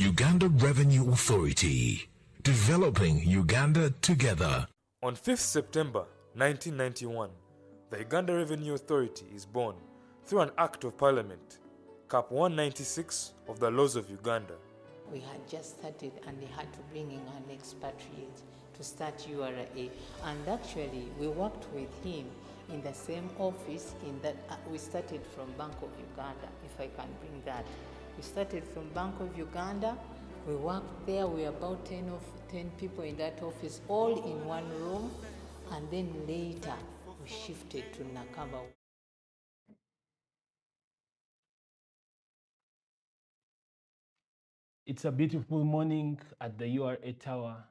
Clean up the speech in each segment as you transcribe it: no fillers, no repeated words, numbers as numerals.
Uganda Revenue Authority, developing Uganda together. On 5th September 1991, the Uganda Revenue Authority is born through an Act of Parliament, Cap 196 of the Laws of Uganda. We had just started and they had to bring in an expatriate to start URA. And actually, we worked with him in the same office in that we started from Bank of Uganda, if I can bring that. We started from Bank of Uganda. We worked there. We were about 10 people in that office, all in one room. And then later, we shifted to Nakaba. It's a beautiful morning at the URA Tower,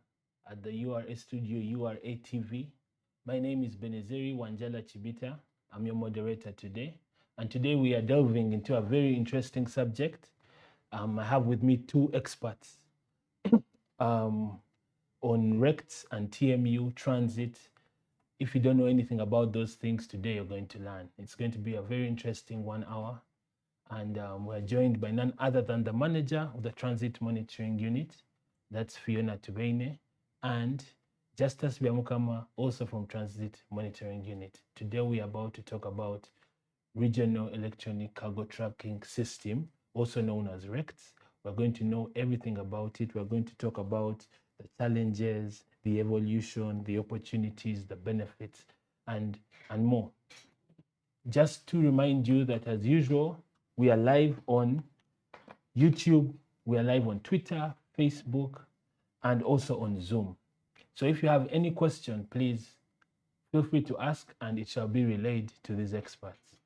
at the URA Studio, URA TV. My name is Benezeri Wanjala Chibita. I'm your moderator today. And today we are delving into a very interesting subject. I have with me two experts on RECTS and TMU, transit. If you don't know anything about those things, today you're going to learn. It's going to be a very interesting 1 hour. And we're joined by none other than the manager of the Transit Monitoring Unit, that's Fiona Tubeine, and Justus Byamukama, also from Transit Monitoring Unit. Today we are about to talk about Regional Electronic Cargo Tracking System, also known as RECTS. We're going to know everything about it. We're going to talk about the challenges, the evolution, the opportunities, the benefits, and more. Just to remind you that, as usual, we are live on YouTube, we are live on Twitter, Facebook, and also on Zoom. So if you have any question, please feel free to ask and it shall be relayed to these experts.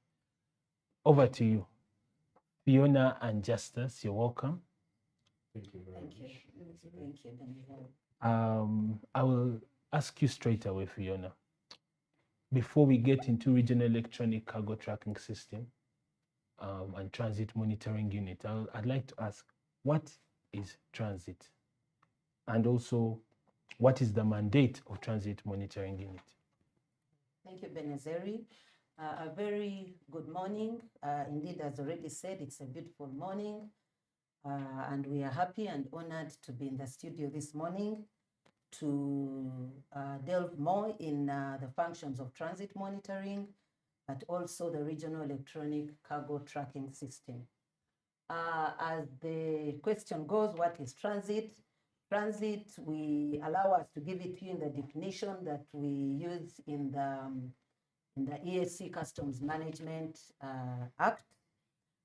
Over to you. Fiona and Justus, you're welcome. Thank you very much. Thank you. I will ask you straight away, Fiona. Before we get into Regional Electronic Cargo Tracking System, and Transit Monitoring Unit, I'd like to ask, what is transit? And also, what is the mandate of Transit Monitoring Unit? Thank you, Benezeri. A very good morning. Indeed, as already said, it's a beautiful morning. And we are happy and honored to be in the studio this morning to delve more in the functions of transit monitoring, but also the Regional Electronic Cargo Tracking System. As the question goes, what is transit? Transit, we allow us to give it to you in the definition that we use in the ESC Customs Management Act.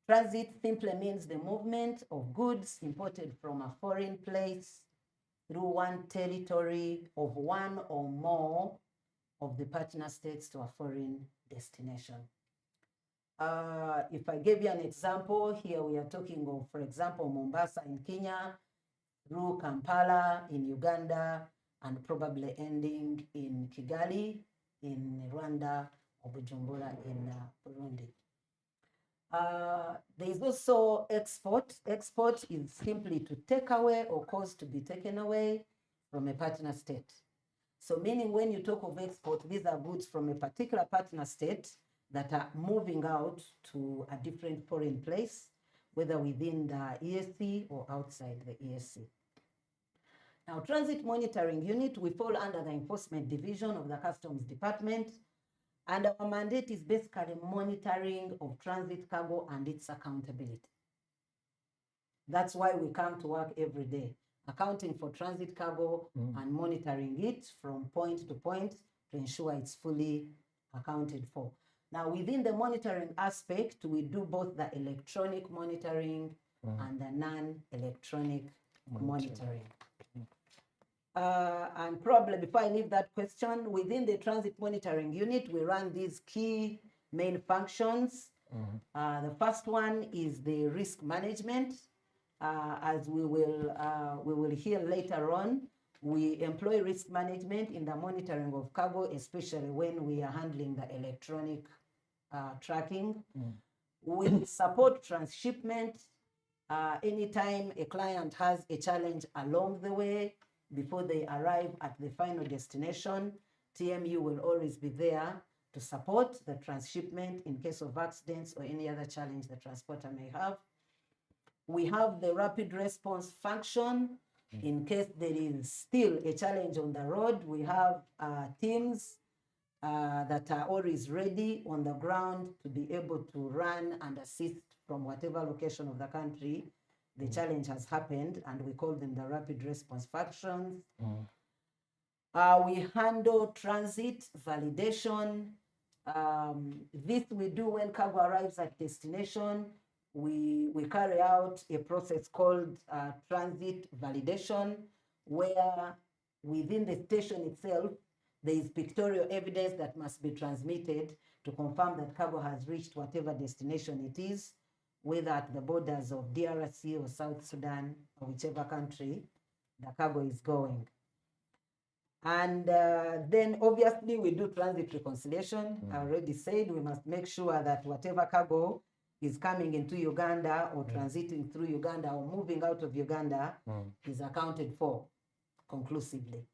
Transit simply means the movement of goods imported from a foreign place through one territory of one or more of the partner states to a foreign destination. If I give you an example, here we are talking of, for example, Mombasa in Kenya, through Kampala in Uganda, and probably ending in Kigali in Rwanda or Bujumbura in Burundi. There is also export. Export is simply to take away or cause to be taken away from a partner state. So meaning when you talk of export, these are goods from a particular partner state that are moving out to a different foreign place, whether within the ESC or outside the ESC. Now, Transit Monitoring Unit, we fall under the Enforcement Division of the Customs Department, and our mandate is basically monitoring of transit cargo and its accountability. That's why we come to work every day, accounting for transit cargo and monitoring it from point to point to ensure it's fully accounted for. Now, within the monitoring aspect, we do both the electronic monitoring and the non-electronic monitoring. And probably before I leave that question, within the Transit Monitoring Unit, we run these key main functions. The first one is the risk management. As we will hear later on, we employ risk management in the monitoring of cargo, especially when we are handling the electronic tracking. We support transshipment anytime a client has a challenge along the way before they arrive at the final destination. TMU will always be there to support the transshipment in case of accidents or any other challenge the transporter may have. We have the rapid response function. In case there is still a challenge on the road, we have teams that are always ready on the ground to be able to run and assist from whatever location of the country the challenge has happened, and we call them the rapid response functions. We handle transit validation. This we do when cargo arrives at destination. We carry out a process called transit validation, where within the station itself, there is pictorial evidence that must be transmitted to confirm that cargo has reached whatever destination it is, whether at the borders of DRC or South Sudan or whichever country the cargo is going. And then obviously we do transit reconciliation. I already said we must make sure that whatever cargo is coming into Uganda or transiting through Uganda or moving out of Uganda is accounted for conclusively.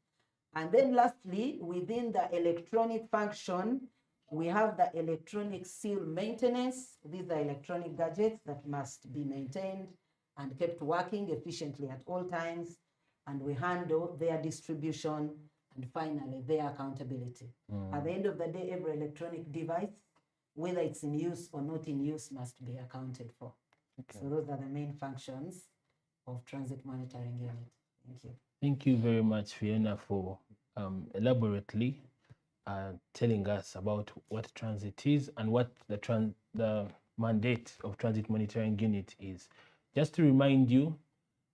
And then lastly, within the electronic function, we have the electronic seal maintenance. These are electronic gadgets that must be maintained and kept working efficiently at all times. And we handle their distribution and finally their accountability. At the end of the day, every electronic device, whether it's in use or not in use, must be accounted for. Okay. So those are the main functions of Transit Monitoring Unit. Thank you. Thank you very much, Fiona, for elaborately telling us about what transit is and what the mandate of Transit Monitoring Unit is. Just to remind you,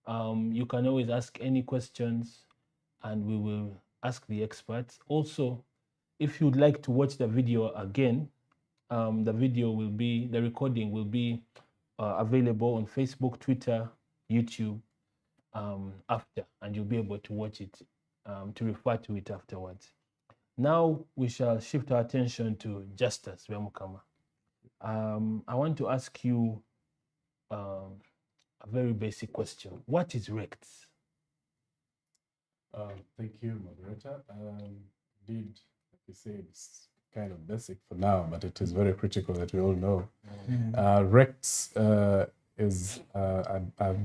you can always ask any questions and we will ask the experts. Also, if you'd like to watch the video again, the recording will be available on Facebook, Twitter, YouTube after, and you'll be able to watch it, to refer to it afterwards. Now we shall shift our attention to Justus Wemukama. I want to ask you a very basic question. What is RECTS? Thank you, moderator. Indeed, like you said, it's kind of basic for now, but it is very critical that we all know. RECTS is a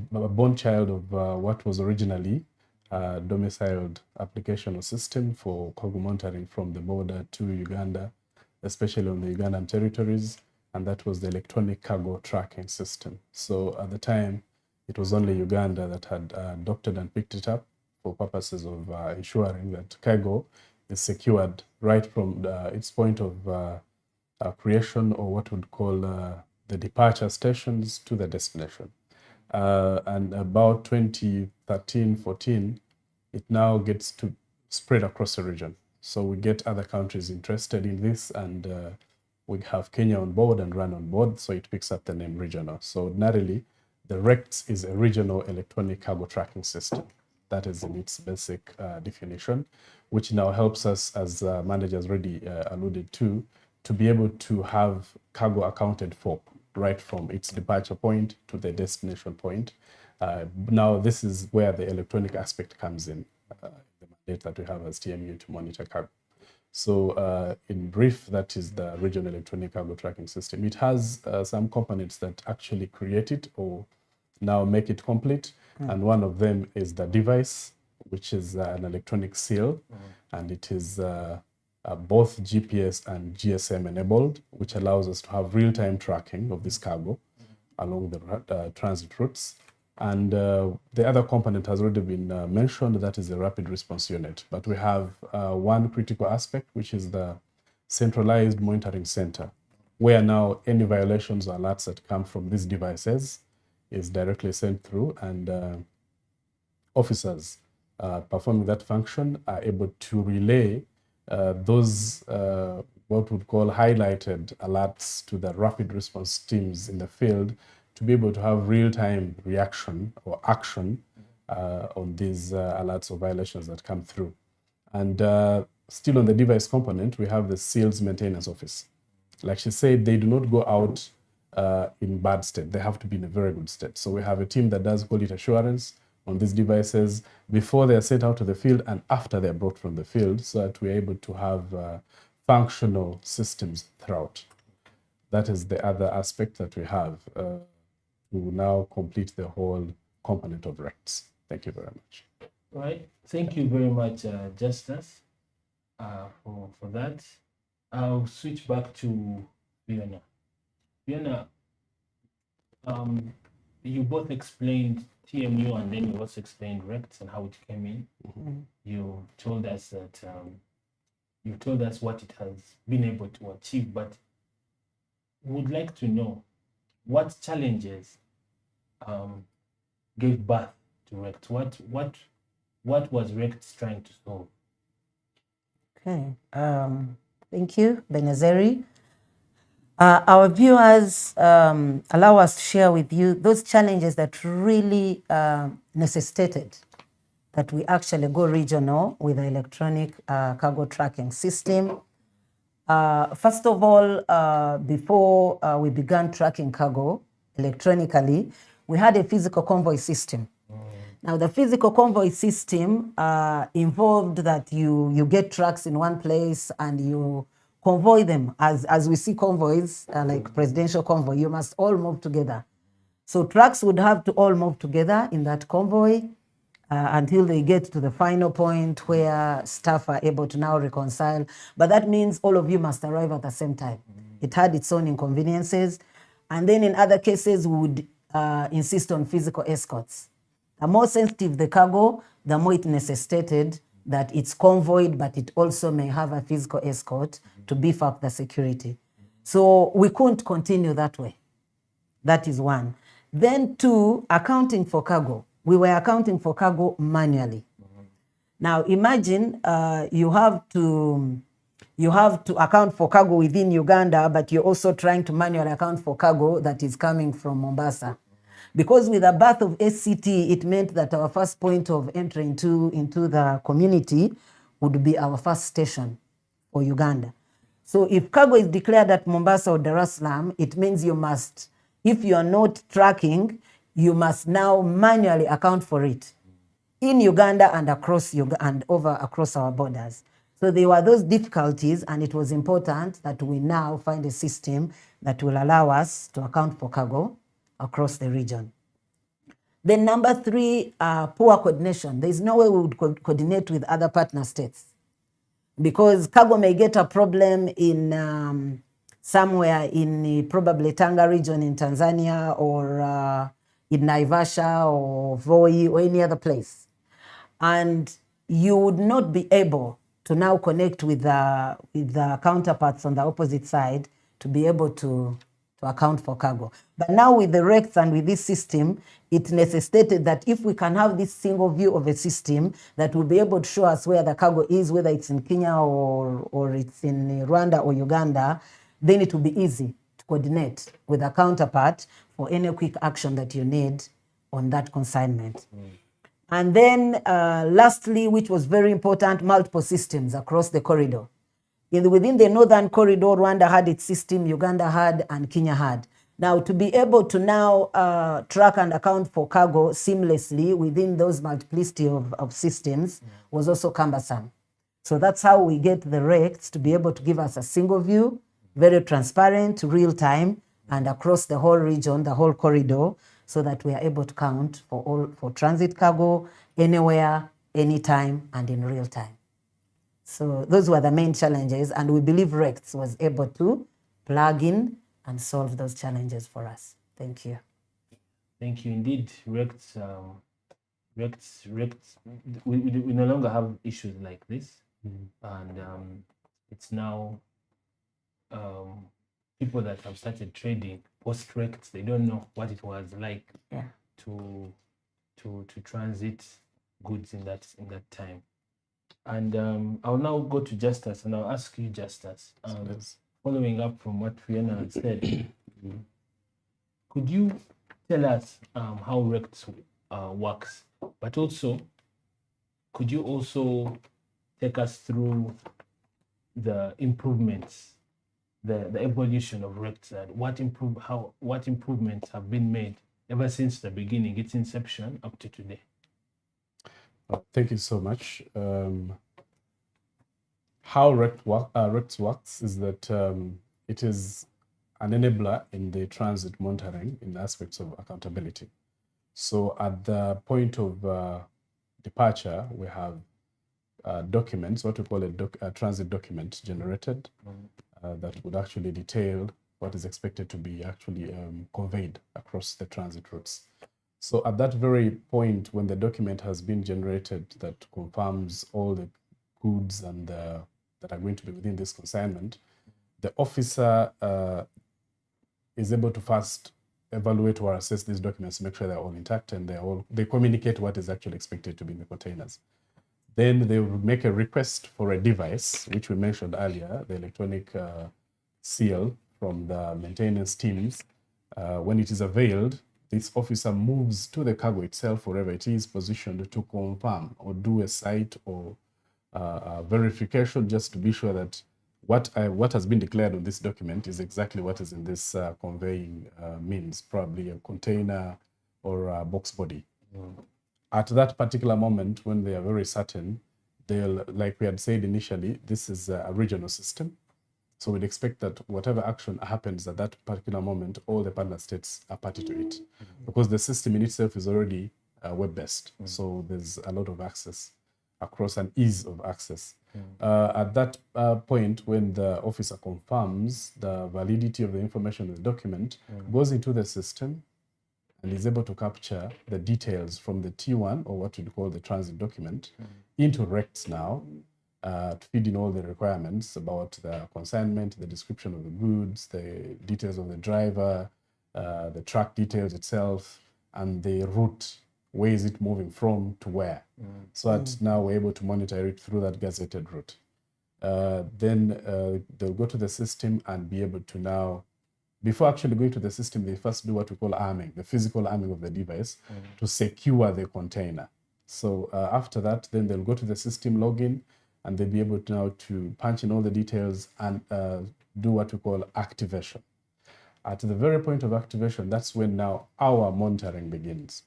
born child of what was originally a domiciled application or system for cargo monitoring from the border to Uganda, especially on the Ugandan territories, and that was the electronic cargo tracking system. So at the time, it was only Uganda that had adopted and picked it up for purposes of ensuring that cargo is secured right from its point of creation, or what we'd call the departure stations, to the destination. And about 2013-14, it now gets to spread across the region. So we get other countries interested in this, and we have Kenya on board and run on board, so it picks up the name regional. So ordinarily, the RECTS is a regional electronic cargo tracking system. That is in its basic definition, which now helps us, as managers already alluded to be able to have cargo accounted for right from its departure point to the destination point. Now, this is where the electronic aspect comes in, the mandate that we have as TMU to monitor cargo. So in brief, that is the regional electronic cargo tracking system. It has some components that actually create it or now make it complete. And one of them is the device, which is an electronic seal, and it is both GPS and GSM enabled, which allows us to have real-time tracking of this cargo along the transit routes. And the other component has already been mentioned, that is the rapid response unit. But we have one critical aspect, which is the centralized monitoring center, where now any violations or alerts that come from these devices is directly sent through, and officers performing that function are able to relay those what we'd call highlighted alerts to the rapid response teams in the field to be able to have real-time reaction or action on these alerts or violations that come through. And still on the device component, we have the seals maintenance office. Like she said, they do not go out in bad state. They have to be in a very good state. So we have a team that does quality assurance on these devices before they are sent out to the field and after they are brought from the field, so that we're able to have functional systems throughout. That is the other aspect that we have. to now complete the whole component of RECTS. Thank you very much. All right. Thank you very much, Justus, for that. I'll switch back to Fiona. Fiona, you both explained TMU and then you also explained RECTS and how it came in. You told us that what it has been able to achieve, but would like to know what challenges gave birth to RECTS. What was RECTS trying to solve? Okay, thank you, Benezeri. Our viewers allow us to share with you those challenges that really necessitated that we actually go regional with the electronic cargo tracking system. First of all, before we began tracking cargo electronically, we had a physical convoy system. Now, the physical convoy system involved that you get trucks in one place and you convoy them. As we see convoys, like presidential convoy, you must all move together. So trucks would have to all move together in that convoy until they get to the final point where staff are able to now reconcile. But that means all of you must arrive at the same time. It had its own inconveniences. And then in other cases, we would insist on physical escorts. The more sensitive the cargo, the more it necessitated that it's convoyed, but it also may have a physical escort to beef up the security. So we couldn't continue that way. That is one. Then two, accounting for cargo. We were accounting for cargo manually. Now imagine you have to account for cargo within Uganda, but you're also trying to manually account for cargo that is coming from Mombasa. Because with the birth of SCT, it meant that our first point of entry into the community would be our first station for Uganda. So if cargo is declared at Mombasa or Dar es Salaam, it means you must, if you are not tracking, you must now manually account for it in Uganda and across across our borders. So there were those difficulties, and it was important that we now find a system that will allow us to account for cargo across the region. Then number three, poor coordination. There's no way we would coordinate with other partner states because cargo may get a problem in somewhere in probably Tanga region in Tanzania or in Naivasha or Voi or any other place. And you would not be able to now connect with the counterparts on the opposite side to be able to account for cargo. But now with the RECTS and with this system, it necessitated that if we can have this single view of a system that will be able to show us where the cargo is, whether it's in Kenya or it's in Rwanda or Uganda, then it will be easy to coordinate with a counterpart for any quick action that you need on that consignment. And then lastly, which was very important, multiple systems across the corridor. Within the northern corridor, Rwanda had its system, Uganda had, and Kenya had. Now, to be able to now track and account for cargo seamlessly within those multiplicity of systems was also cumbersome. So that's how we get the RECTS to be able to give us a single view, very transparent, real time, and across the whole region, the whole corridor, so that we are able to count for transit cargo anywhere, anytime, and in real time. So those were the main challenges, and we believe RECTS was able to plug in and solve those challenges for us. Thank you. Thank you. Indeed, RECTS, we no longer have issues like this. And it's now people that have started trading post-RECTS, they don't know what it was like to transit goods in that time. And I'll now go to Justus, and I'll ask you, Justus, following up from what Fiona had said, could you tell us how RECTS works? But also, could you also take us through the improvements, the evolution of RECTS, and what improvements have been made ever since the beginning, its inception up to today? Thank you so much. How RECTS works is that it is an enabler in the transit monitoring in aspects of accountability. So at the point of departure, we have documents, what we call a transit document generated that would actually detail what is expected to be actually conveyed across the transit routes. So at that very point, when the document has been generated that confirms all the goods and that are going to be within this consignment, the officer is able to first evaluate or assess these documents to make sure they're all intact and they communicate what is actually expected to be in the containers. Then they will make a request for a device, which we mentioned earlier, the electronic seal from the maintenance teams. When it is availed, this officer moves to the cargo itself, wherever it is positioned, to confirm or do a site or verification, just to be sure that what has been declared on this document is exactly what is in this conveying means, probably a container or a box body. At that particular moment, when they are very certain, they'll, like we had said initially, this is a regional system. So we'd expect that whatever action happens at that particular moment, all the partner states are party to it, because the system in itself is already web-based. So there's a lot of access across and ease of access. At that point, when the officer confirms the validity of the information in the document, goes into the system and is able to capture the details from the T1, or what we call the transit document, into RECTS now, to feed in all the requirements about the consignment, the description of the goods, the details of the driver, the truck details itself, and the route. Where is it moving from to where? So that now we're able to monitor it through that gazetted route. Then they'll go to the system and be able to now, before actually going to the system, they first do what we call arming, the physical arming of the device to secure the container. So after that, then they'll go to the system login, and they'll be able to now to punch in all the details and do what we call activation. At the very point of activation, that's when now our monitoring begins.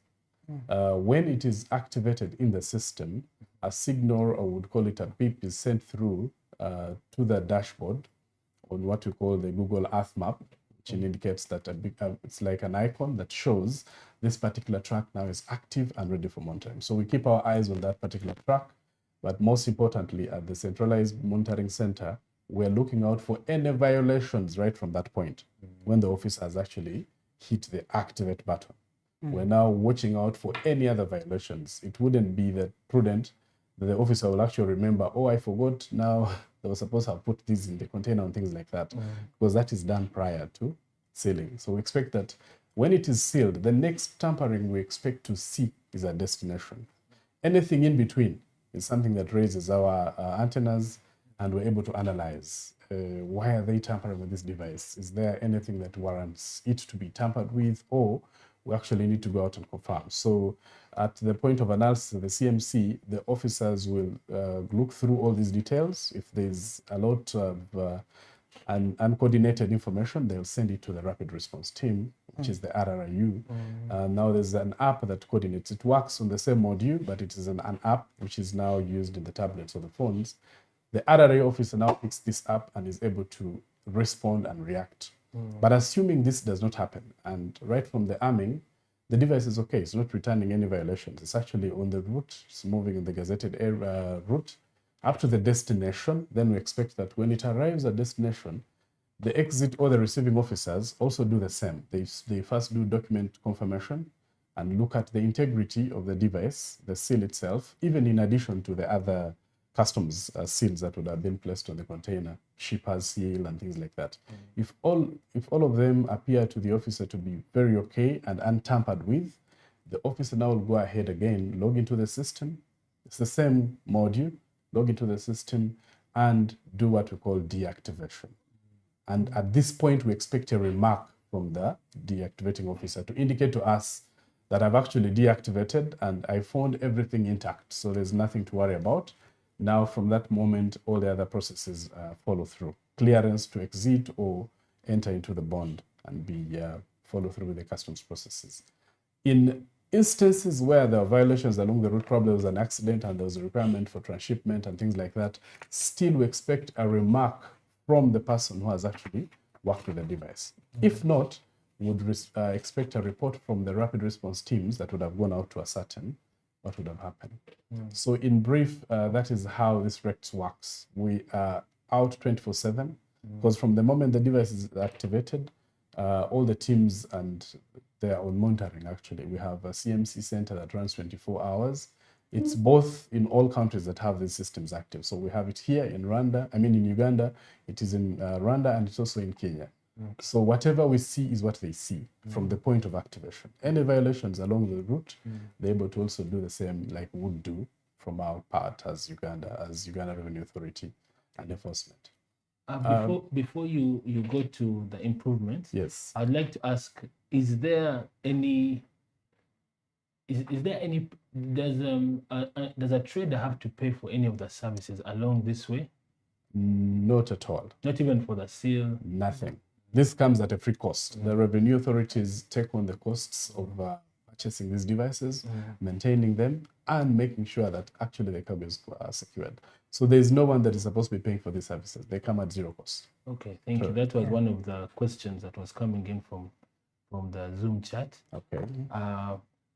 When it is activated in the system, a signal, or would call it a beep, is sent through to the dashboard on what we call the Google Earth map, which indicates that it's like an icon that shows this particular truck now is active and ready for monitoring. So we keep our eyes on that particular truck, but most importantly, at the centralized monitoring center, we're looking out for any violations right from that point when the officer has actually hit the activate button. We're now watching out for any other violations. It wouldn't be that prudent that the officer will actually remember, oh, I forgot now they were supposed to have put this in the container and things like that, because that is done prior to sealing. So we expect that when it is sealed, the next tampering we expect to see is a destination. Anything in between is something that raises our antennas, and we're able to analyze why are they tampering with this device? Is there anything that warrants it to be tampered with, or we actually need to go out and confirm? So at the point of analysis of the CMC, the officers will look through all these details. If there's a lot of uncoordinated information, they'll send it to the rapid response team, which is the RRIU. Now there's an app that coordinates. It works on the same module, but it is an app which is now used in the tablets or the phones. The RRIU officer now picks this up and is able to respond and react. But assuming this does not happen, and right from the arming, the device is okay, it's not returning any violations. It's actually on the route, it's moving in the gazetted route up to the destination. Then we expect that when it arrives at destination, the exit or the receiving officers also do the same. They first do document confirmation and look at the integrity of the device, the seal itself, even in addition to the other customs seals that would have been placed on the container, shipper's seal and things like that. If all of them appear to the officer to be very okay and untampered with, the officer now will go ahead again, log into the system. It's the same module, log into the system and do what we call deactivation. And at this point, we expect a remark from the deactivating officer to indicate to us that I've actually deactivated and I found everything intact. So there's nothing to worry about. Now, from that moment, all the other processes follow through. Clearance to exit or enter into the bond and be follow through with the customs processes. In instances where there are violations along the route, probably there was an accident and there was a requirement for transshipment and things like that, still we expect a remark from the person who has actually worked with the device. If not, we would expect a report from the rapid response teams that would have gone out to ascertain what would have happened. So in brief, that is how this RECTS works. We are out 24/7 because from the moment the device is activated, all the teams and they are on monitoring actually. We have a CMC center that runs 24 hours. It's both in all countries that have these systems active. So we have it here in in Uganda, it is in Rwanda, and it's also in Kenya. So whatever we see is what they see from the point of activation. Any violations along the route, they're able to also do the same like we would do from our part as Uganda Revenue Authority and enforcement. Before you go to the improvements, Yes. I'd like to ask: is there any? Does a trader have to pay for any of the services along this way? Not at all. Not even for the seal? Nothing. This comes at a free cost. The revenue authorities take on the costs of purchasing these devices, maintaining them, and making sure that actually the cargo is secured. So there's no one that is supposed to be paying for these services. They come at zero cost. Okay, thank you. That was one of the questions that was coming in from the Zoom chat. Okay.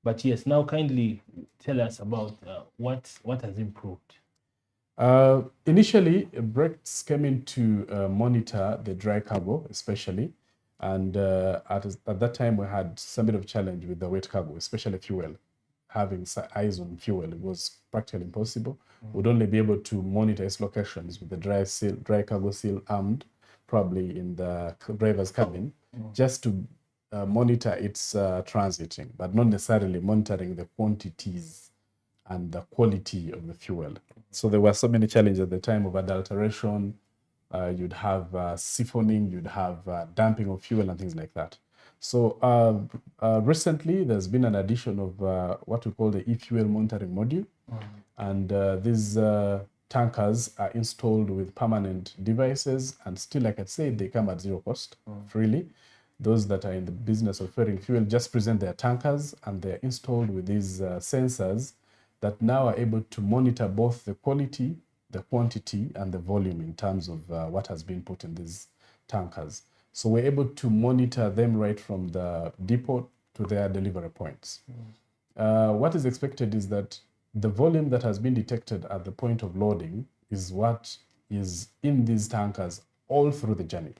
But yes, now kindly tell us about what has improved. Initially, RECTS came in to monitor the dry cargo, especially, and at that time we had some bit of challenge with the wet cargo, especially fuel. Having eyes on fuel, it was practically impossible. We'd only be able to monitor its locations with the dry cargo seal armed, probably in the driver's cabin, just to monitor its transiting, but not necessarily monitoring the quantities and the quality of the fuel. So there were so many challenges at the time of adulteration. You'd have siphoning, you'd have dumping of fuel and things like that. So recently there's been an addition of what we call the e-fuel monitoring module. And these tankers are installed with permanent devices, and still, like I said, they come at zero cost, freely. Those that are in the business of ferrying fuel just present their tankers, and they're installed with these sensors that now are able to monitor both the quality, the quantity, and the volume in terms of what has been put in these tankers. So we're able to monitor them right from the depot to their delivery points. What is expected is that the volume that has been detected at the point of loading is what is in these tankers all through the journey.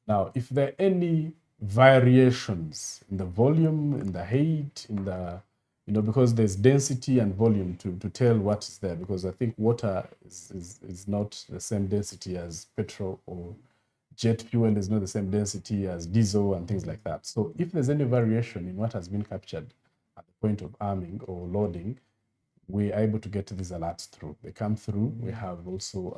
Now, if there are any variations in the volume, in the height, in the, because there's density and volume to tell what is there, because I think water is not the same density as petrol, or jet fuel is not the same density as diesel and things like that. So if there's any variation in what has been captured at the point of arming or loading, we are able to get these alerts through. They come through. We have also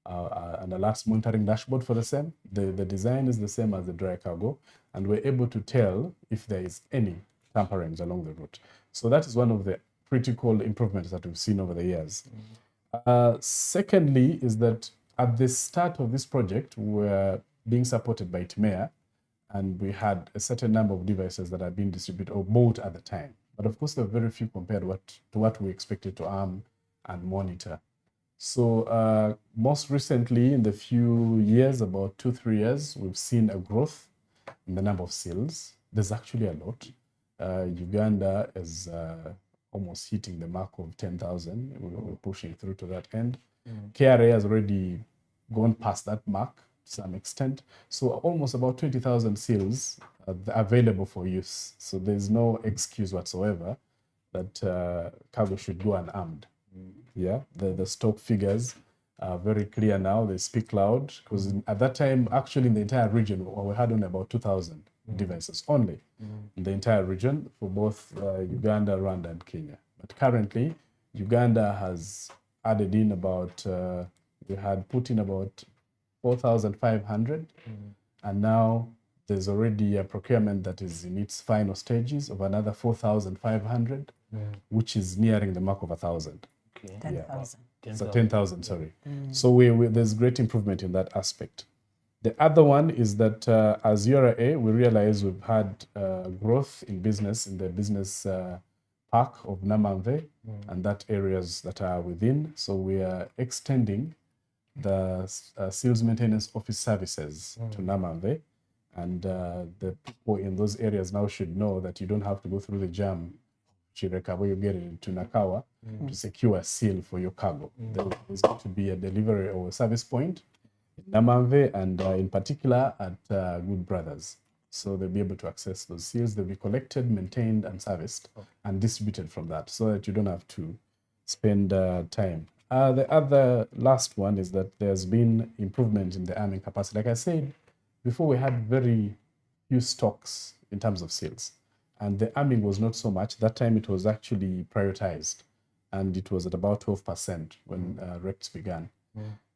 an alerts monitoring dashboard for the same. The design is the same as the dry cargo, and we're able to tell if there is any tamperings along the route. So that is one of the critical improvements that we've seen over the years. Secondly is that at the start of this project, we're being supported by TMEA, and we had a certain number of devices that are being distributed or bought at the time. But of course, there are very few compared to what we expected to arm and monitor. So most recently, in the few years, about 2-3 years, we've seen a growth in the number of seals. There's actually a lot. Uganda is almost hitting the mark of 10,000. We're pushing through to that end. KRA has already gone past that mark to some extent. So almost about 20,000 seals are available for use. So there's no excuse whatsoever that cargo should go unarmed. Yeah, the stock figures are very clear now. They speak loud, because at that time, actually in the entire region, we had only about 2,000 devices only in the entire region for both Uganda, Rwanda, and Kenya. But currently, Uganda has added in about, we had put in about 4,500, and now there's already a procurement that is in its final stages of another 4,500, which is nearing the mark of 1,000. 10,000. So 10,000, sorry. So there's great improvement in that aspect. The other one is that as URA, we realize we've had growth in business, in the business park of Namamve and that areas that are within. So we are extending the Seals Maintenance Office services to Namamve. And the people in those areas now should know that you don't have to go through the jam, Chireka, where you get into Nakawa to secure a seal for your cargo. There is going to be a delivery or a service point in Namamve and in particular at Good Brothers. So they'll be able to access those seals. They'll be collected, maintained, and serviced and distributed from that so that you don't have to spend time. The other last one is that there's been improvement in the arming capacity. Like I said, before we had very few stocks in terms of sales, and the arming was not so much. That time it was actually prioritized, and it was at about 12% when RECTS began.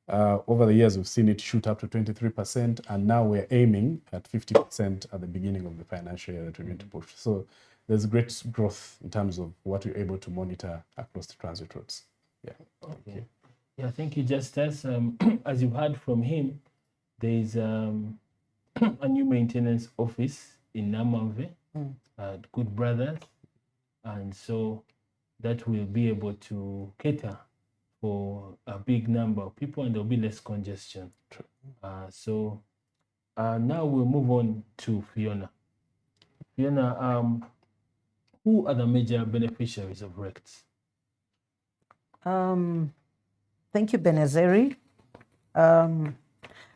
Over the years, we've seen it shoot up to 23%, and now we're aiming at 50% at the beginning of the financial year that we're going to push. So there's great growth in terms of what we're able to monitor across the transit routes. Yeah. Okay. Yeah, thank you, Justice. As you've heard from him, there is a new maintenance office in Namamve at Good Brothers, and so that will be able to cater for a big number of people, and there'll be less congestion. So now we'll move on to Fiona. Fiona, who are the major beneficiaries of RECTS? Thank you, Benezeri.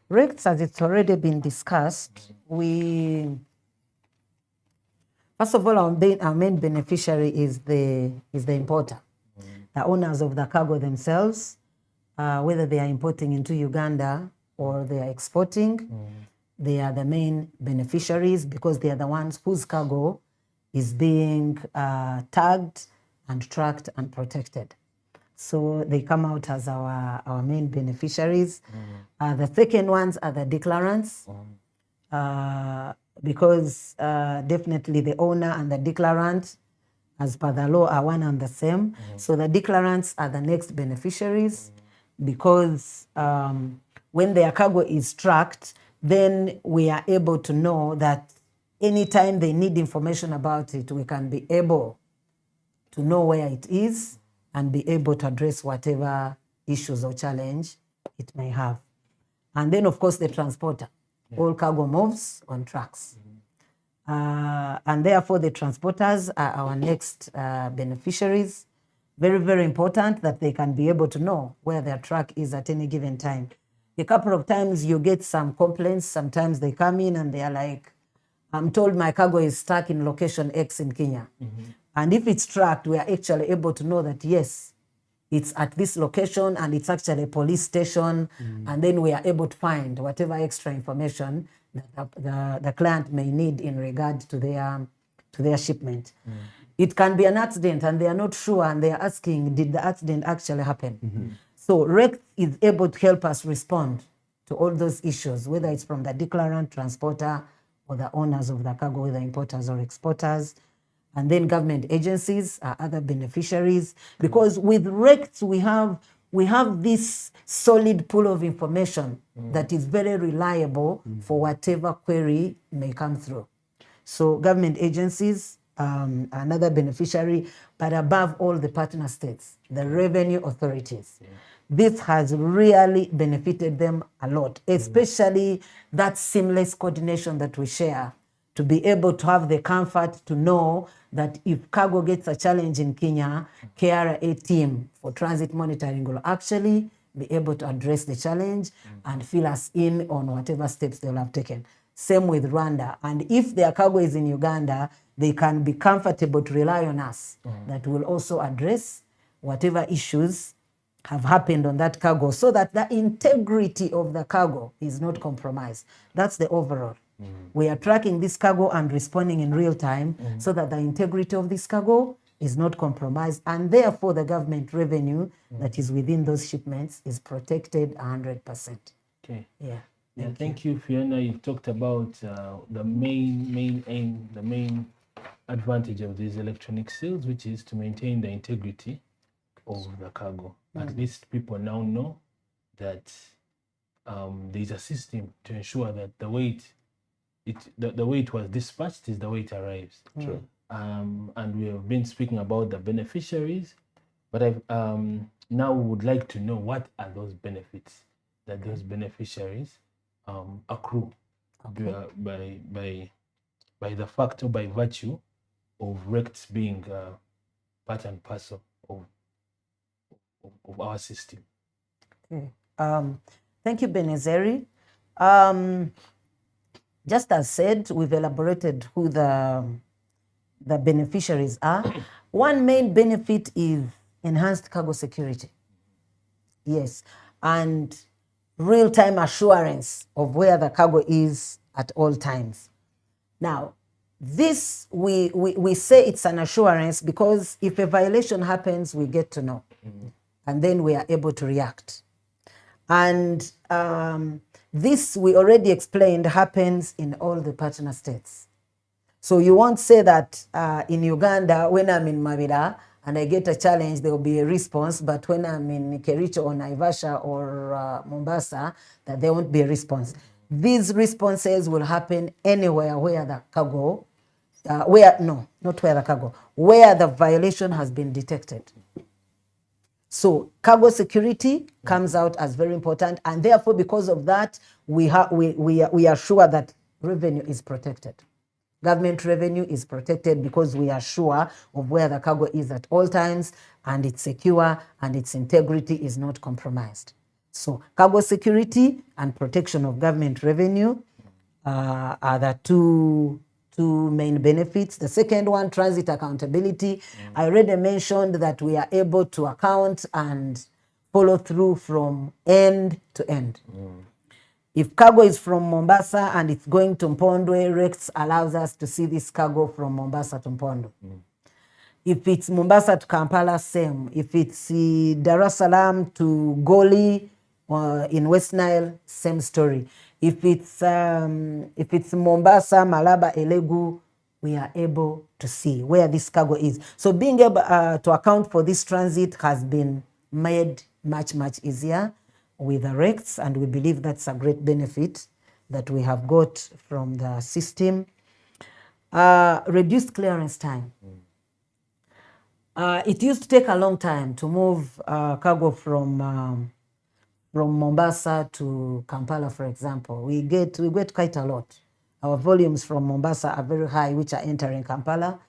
RECTS, as it's already been discussed, first of all, our main beneficiary is the importer, the owners of the cargo themselves, whether they are importing into Uganda or they are exporting. They are the main beneficiaries because they are the ones whose cargo is being tagged and tracked and protected. So they come out as our main beneficiaries. The second ones are the declarants, because definitely the owner and the declarant, as per the law, are one and the same. So the declarants are the next beneficiaries because when their cargo is tracked, then we are able to know that anytime they need information about it, we can be able to know where it is and be able to address whatever issues or challenge it may have. And then, of course, the transporter. All cargo moves on trucks. And therefore, the transporters are our next beneficiaries. Very, very important that they can be able to know where their truck is at any given time. A couple of times you get some complaints. Sometimes they come in and they are like, I'm told my cargo is stuck in location X in Kenya. And if it's tracked, we are actually able to know that, yes, it's at this location and it's actually a police station. And then we are able to find whatever extra information that the client may need in regard to their shipment. It can be an accident and they are not sure and they are asking, did the accident actually happen? So RECTS is able to help us respond to all those issues, whether it's from the declarant, transporter, or the owners of the cargo, whether importers or exporters. And then government agencies are other beneficiaries, because with RECTS we have this solid pool of information that is very reliable for whatever query may come through. So government agencies, another beneficiary, but above all the partner states, the revenue authorities. This has really benefited them a lot, especially that seamless coordination that we share, to be able to have the comfort to know that if cargo gets a challenge in Kenya, KRA team for transit monitoring will actually be able to address the challenge and fill us in on whatever steps they'll have taken. Same with Rwanda. And if their cargo is in Uganda, they can be comfortable to rely on us that will also address whatever issues have happened on that cargo so that the integrity of the cargo is not compromised. That's the overall. We are tracking this cargo and responding in real time so that the integrity of this cargo is not compromised, and therefore the government revenue that is within those shipments is protected 100%. Okay. Yeah. Thank you, Fiona. You've talked about the main aim, the main advantage of these electronic seals, which is to maintain the integrity of the cargo. At least people now know that there's a system to ensure that the way it was dispatched is the way it arrives. True. And we have been speaking about the beneficiaries, but I now would like to know, what are those benefits? that those beneficiaries accrue by the fact or by virtue of RECTS being part and parcel of our system. Okay. Thank you, Benezeri. Just as said, we've elaborated who the beneficiaries are. One main benefit is enhanced cargo security. Yes, and real-time assurance of where the cargo is at all times. Now, this, we say it's an assurance because if a violation happens, we get to know. And then we are able to react. And this, we already explained, happens in all the partner states. So you won't say that in Uganda, when I'm in Mabira and I get a challenge, there will be a response, but when I'm in Kericho or Naivasha or Mombasa, that there won't be a response. These responses will happen anywhere where the cargo, where the violation has been detected. So cargo security comes out as very important, and therefore, because of that, we are sure that revenue is protected. Government revenue is protected because we are sure of where the cargo is at all times, and it's secure, and its integrity is not compromised. So cargo security and protection of government revenue are the two main benefits. The second one, transit accountability. I already mentioned that we are able to account and follow through from end to end. If cargo is from Mombasa and it's going to Mpondwe, RECTS allows us to see this cargo from Mombasa to Mpondwe. If it's Mombasa to Kampala, same. If it's Dar es Salaam to Goli in West Nile, same story. If it's Mombasa, Malaba, Elegu, we are able to see where this cargo is. So being able to account for this transit has been made much, much easier with the RECTS, and we believe that's a great benefit that we have got from the system. Reduced clearance time. It used to take a long time to move cargo from Mombasa to Kampala, for example. We get quite a lot. Our volumes from Mombasa are very high, which are entering Kampala.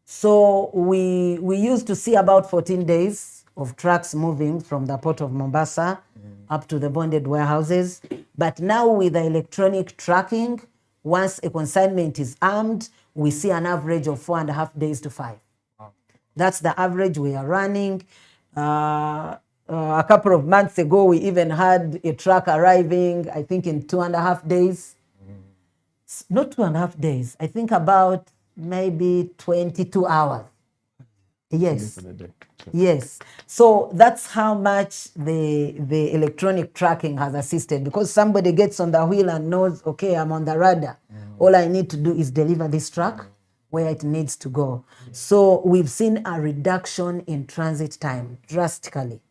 So we used to see about 14 days of trucks moving from the port of Mombasa up to the bonded warehouses. But now with the electronic tracking, once a consignment is armed, we see an average of 4.5 days to 5. Wow. That's the average we are running. A couple of months ago, we even had a truck arriving, I think in 2.5 days. Not 2.5 days, I think about maybe 22 hours. Yes. Yes. So that's how much the electronic tracking has assisted, because somebody gets on the wheel and knows, okay, I'm on the radar. All I need to do is deliver this truck where it needs to go. So we've seen a reduction in transit time drastically,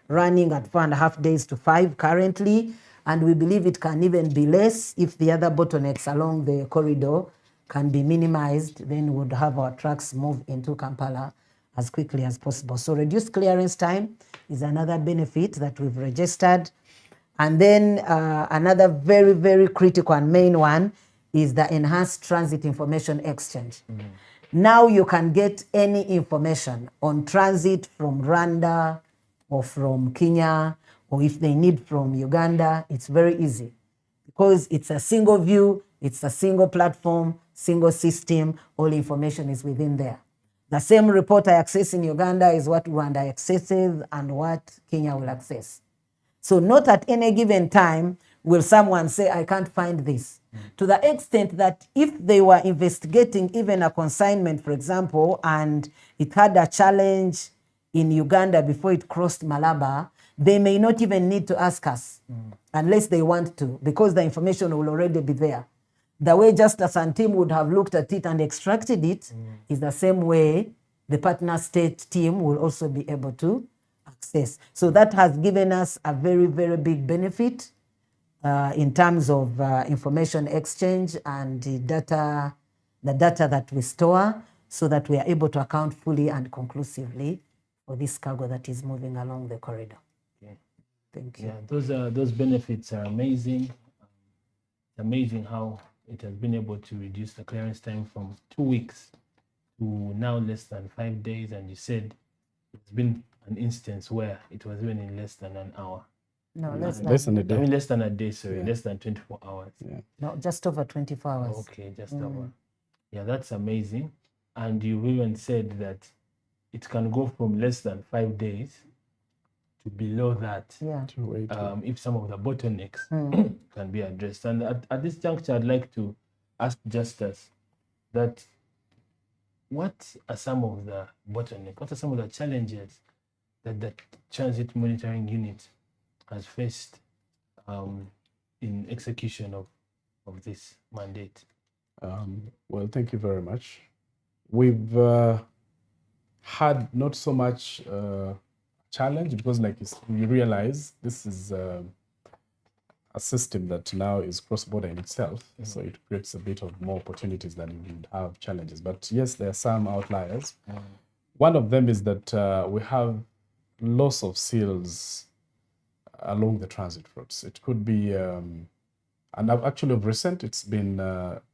running at 4.5 days to 5 currently. And we believe it can even be less if the other bottlenecks along the corridor can be minimized. Then we would have our trucks move into Kampala as quickly as possible. So reduced clearance time is another benefit that we've registered. And then another very, very critical and main one is the enhanced transit information exchange. Now you can get any information on transit from Rwanda or from Kenya, or if they need from Uganda. It's very easy because it's a single view, it's a single platform, single system, all information is within there. The same report I access in Uganda is what Rwanda accesses and what Kenya will access. So not at any given time will someone say, I can't find this. To the extent that if they were investigating even a consignment, for example, and it had a challenge in Uganda before it crossed Malaba, they may not even need to ask us unless they want to, because the information will already be there. The way Justice and team would have looked at it and extracted it is the same way the partner state team will also be able to access. So that has given us a very, very big benefit in terms of information exchange and the data that we store, so that we are able to account fully and conclusively for this cargo that is moving along the corridor. Thank you. Yeah, those benefits are amazing. It's amazing how it has been able to reduce the clearance time from 2 weeks to now less than 5 days. And you said it's been an instance where it was even in less than an hour. No, Less than a I day. mean, less than a day, sorry, Yeah. less than 24 hours. no, just over 24 hours. Okay, just over. Yeah, that's amazing. And you even said that it can go from less than 5 days to below that. Yeah. If some of the bottlenecks can be addressed. And at this juncture, I'd like to ask Justus that what are some of the bottlenecks, what are some of the challenges that the transit monitoring unit has faced in execution of this mandate? Well, thank you very much. We've had not so much challenge because, like you realize, this is a system that now is cross-border in itself, so it creates a bit of more opportunities than you would have challenges. But yes, there are some outliers. One of them is that we have loss of seals along the transit routes. It could be, and actually of recent, it's been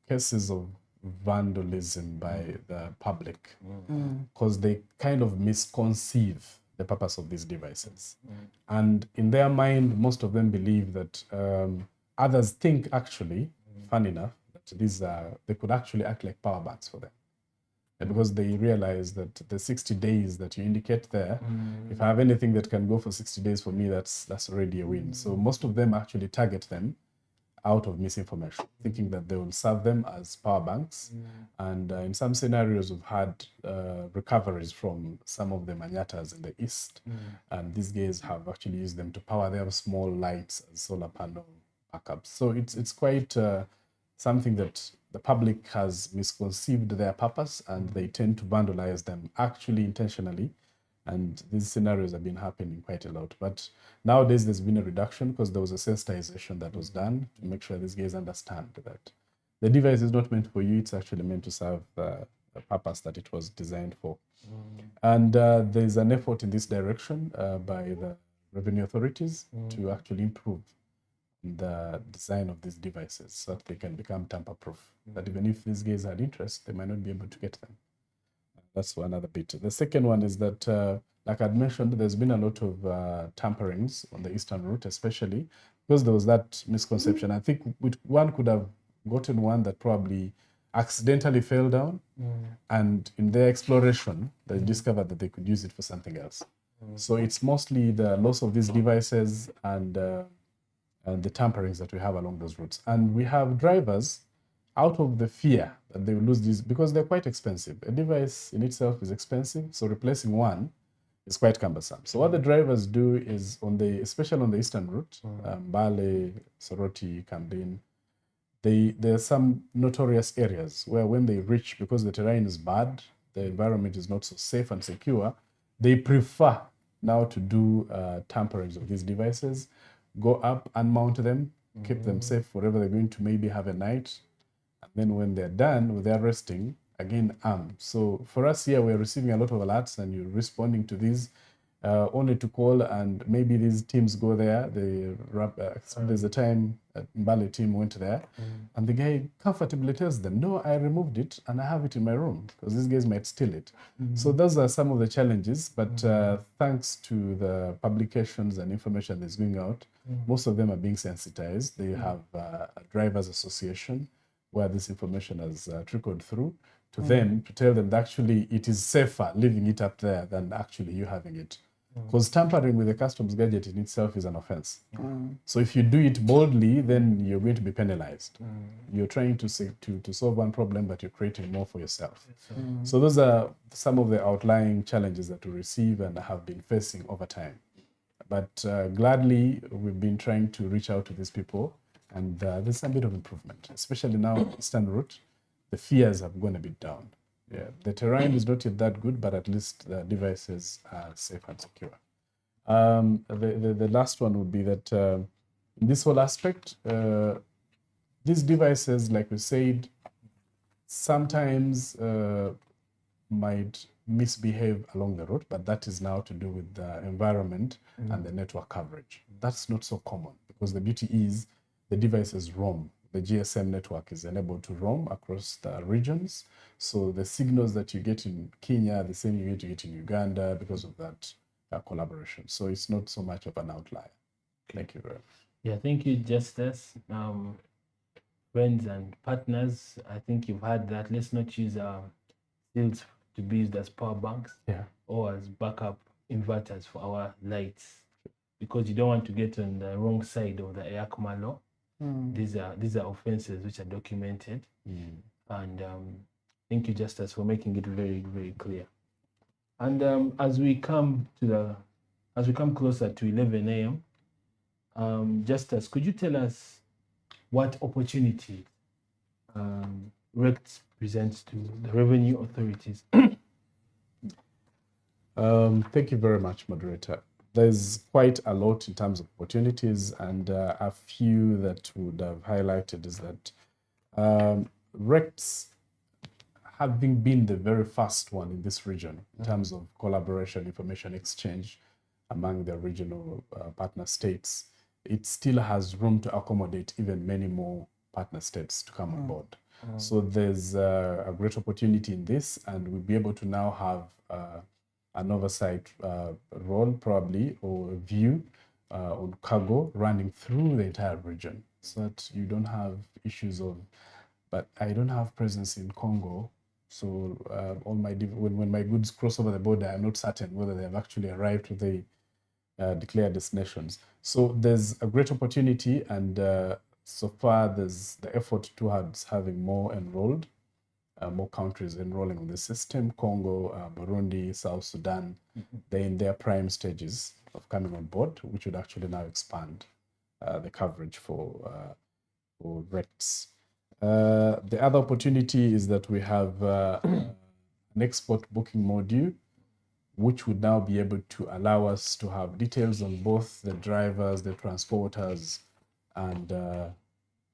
cases of vandalism by the public because they kind of misconceive the purpose of these devices. And in their mind, most of them believe that others think actually, fun enough, that these they could actually act like power banks for them. Because they realize that the 60 days that you indicate there, if I have anything that can go for 60 days for me, that's already a win. So most of them actually target them out of misinformation, thinking that they will serve them as power banks. And in some scenarios, we've had recoveries from some of the manyatas in the east. And these guys have actually used them to power their small lights as solar panel backups. So it's quite something that the public has misconceived their purpose, and they tend to vandalize them actually intentionally. And these scenarios have been happening quite a lot. But nowadays there's been a reduction because there was a sensitization that was done to make sure these guys understand that the device is not meant for you, it's actually meant to serve the purpose that it was designed for. And there's an effort in this direction by the revenue authorities to actually improve the design of these devices so that they can become tamper-proof. That even if these guys had interest, they might not be able to get them. That's another bit. The second one is that, like I'd mentioned, there's been a lot of tamperings on the eastern route, especially because there was that misconception. I think one could have gotten one that probably accidentally fell down, and in their exploration, they discovered that they could use it for something else. So it's mostly the loss of these devices and the tamperings that we have along those routes. And we have drivers, out of the fear that they will lose these, because they're quite expensive. A device in itself is expensive, so replacing one is quite cumbersome. So what the drivers do is, especially on the eastern route, Mbale, Soroti, Kambin, there are some notorious areas where when they reach, because the terrain is bad, the environment is not so safe and secure, they prefer now to do tamperings of these devices, go up, unmount them, keep them safe wherever they're going to maybe have a night. And then when they're done with their resting, again, armed. So for us here, we're receiving a lot of alerts and you're responding to these only to call, and maybe these teams go there. There's a time Mbale team went there and the guy comfortably tells them, no, I removed it and I have it in my room because these guys might steal it. So those are some of the challenges, but thanks to the publications and information that's going out, most of them are being sensitized. They have a drivers association where this information has trickled through to them to tell them that actually it is safer leaving it up there than actually you having it. Because tampering with a customs gadget in itself is an offense. So if you do it boldly, then you're going to be penalized. You're trying to solve one problem, but you're creating more for yourself. So those are some of the outlying challenges that we receive and have been facing over time. But gladly, we've been trying to reach out to these people, and there's a bit of improvement, especially now on the Eastern route. The fears have gone a bit down. Yeah, the terrain is not yet that good, but at least the devices are safe and secure. The last one would be that in this whole aspect, these devices, like we said, sometimes might misbehave along the route, but that is now to do with the environment and the network coverage. That's not so common because the beauty is the devices roam. The GSM network is enabled to roam across the regions. So the signals that you get in Kenya, the same you get in Uganda because of that collaboration. So it's not so much of an outlier. Thank you very much. Yeah, thank you, Justice. Friends and partners, I think you've heard that. Let's not use stills to be used as power banks or as backup inverters for our lights, because you don't want to get on the wrong side of the EACMA law. These are offenses which are documented. And thank you, Justice, for making it very, very clear. And as we come closer to 11 a.m., Justice, could you tell us what opportunity RECTS presents to the revenue authorities? Thank you very much, moderator. There's quite a lot in terms of opportunities, and a few that would have highlighted is that RECTS, having been the very first one in this region in terms of collaboration, information exchange among the regional partner states, it still has room to accommodate even many more partner states to come on board. So there's a great opportunity in this, and we'll be able to now have an oversight role probably, or a view on cargo running through the entire region, so that you don't have issues of, but I don't have presence in Congo, so all my when my goods cross over the border, I'm not certain whether they have actually arrived to the declared destinations. So there's a great opportunity, and so far there's the effort towards having more enrolled, more countries enrolling in the system. Congo, Burundi, South Sudan, they're in their prime stages of coming on board, which would actually now expand the coverage for RECTS. The other opportunity is that we have an export booking module, which would now be able to allow us to have details on both the drivers, the transporters, and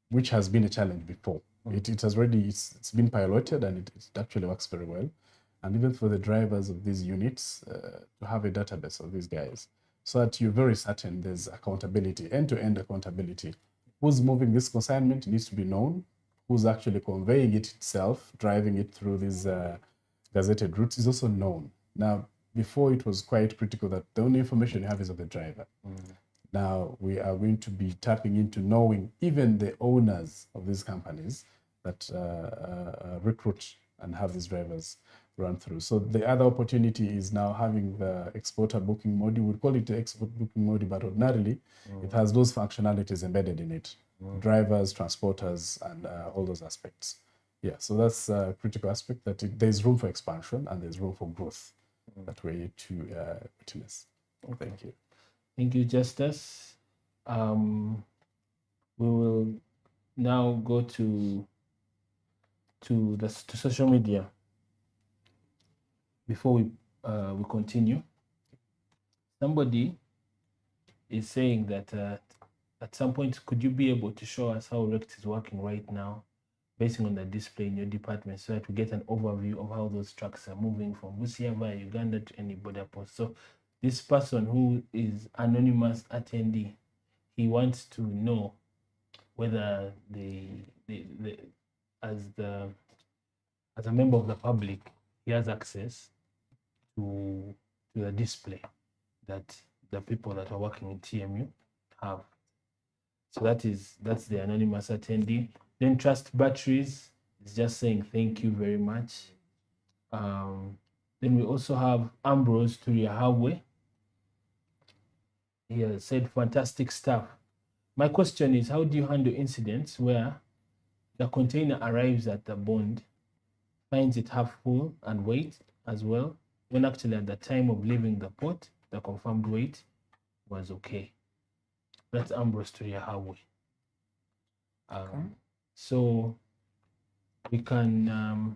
which has been a challenge before. It has already, it's been piloted, and it actually works very well. And even for the drivers of these units, to have a database of these guys, so that you're very certain there's accountability, end-to-end accountability. Who's moving this consignment needs to be known. Who's actually conveying it itself, driving it through these gazetted routes is also known. Now, before it was quite critical that the only information you have is of the driver. Now we are going to be tapping into knowing even the owners of these companies that recruit and have these drivers run through. So the other opportunity is now having the exporter booking module. We call it the export booking module, but ordinarily it has those functionalities embedded in it. Drivers, transporters, and all those aspects. Yeah, so that's a critical aspect, that there's room for expansion and there's room for growth that we're yet to witness. Thank you. Thank you, Justice. We will now go to social media. Before we continue, somebody is saying that at some point, could you be able to show us how RECTS is working right now, based on the display in your department, so that we get an overview of how those trucks are moving from Busia via Uganda to any border post. So this person, who is anonymous attendee, he wants to know whether as a member of the public, he has access to the display that the people that are working in TMU have. So that's the anonymous attendee. Then Trust Batteries is just saying thank you very much. Then we also have Ambrose Turiahawe. He has said fantastic stuff. My question is, how do you handle incidents where the container arrives at the bond, finds it half full and weight as well, when actually at the time of leaving the port, the confirmed weight was okay? That's Ambrose Turiahawe. So we can,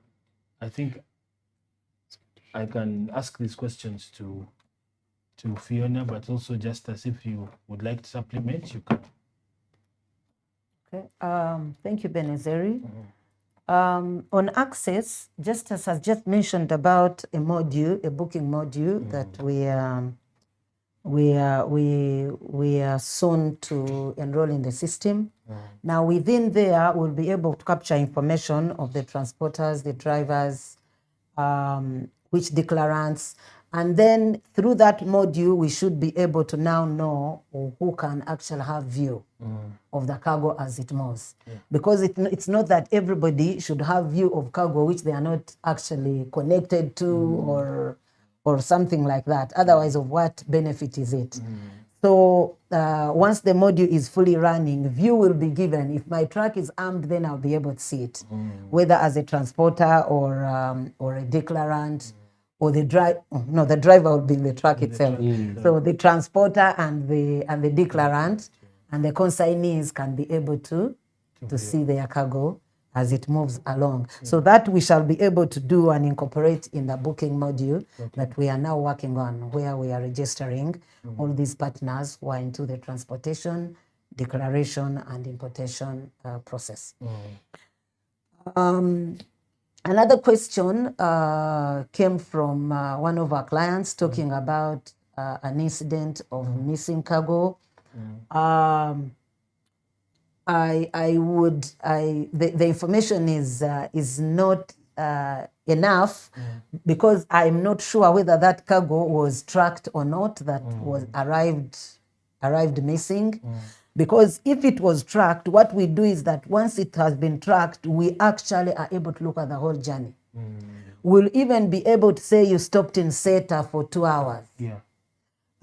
I think I can ask these questions to Fiona, but also just as if you would like to supplement, you can. Okay. Thank you, Benezeri. On access, just as I just mentioned about a module, a booking module that we are soon to enroll in the system. Now within there, we'll be able to capture information of the transporters, the drivers, which declarants, and then through that module, we should be able to now know who can actually have view of the cargo as it moves. Because it's not that everybody should have view of cargo which they are not actually connected to or something like that. Otherwise, of what benefit is it? So once the module is fully running, view will be given. If my truck is armed, then I'll be able to see it, whether as a transporter or a declarant, or the driver will be in the truck itself. So the transporter and the declarant and the consignees can be able to see their cargo as it moves along. So that we shall be able to do and incorporate in the booking module that we are now working on, where we are registering all these partners who are into the transportation, declaration, and importation process. Another question came from one of our clients talking about an incident of missing cargo. The information is not enough because I'm not sure whether that cargo was tracked or not, that was arrived missing. Because if it was tracked, what we do is that once it has been tracked, we actually are able to look at the whole journey. We'll even be able to say you stopped in SETA for 2 hours.